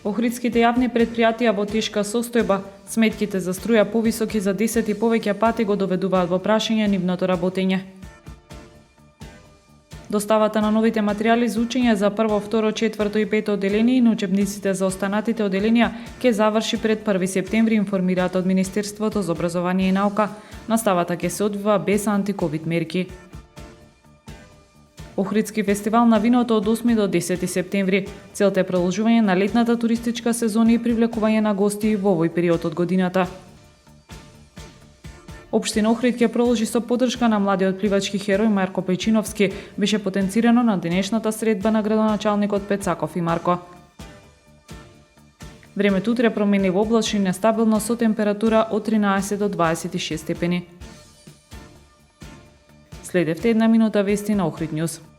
Охридските јавни предпријатија во тешка состојба, сметките за струја повисоки за 10 и повеќе пати го доведуваат во прашање нивното работење. Доставата на новите материјали за учење за прво, второ, четврто и пето одделение и на учебниците за останатите одделенија ќе заврши пред 1 септември, информираат од Министерството за образование и наука. Наставата ќе се одвива без антиковид мерки. Охридски фестивал на виното од 8 до 10 септември. Целта е продолжување на летната туристичка сезона и привлекување на гости во овој период од годината. Општина Охрид ќе продолжи со поддршка на младиот пливачки херој Марко Пејчиновски, беше потенцирано на денешната средба на градоначалникот Пецаков и Марко. Времето утре променливо облачно и нестабилно со температура од 13 до 26 степени. Следевте една минута вести на Охрид Нјуз.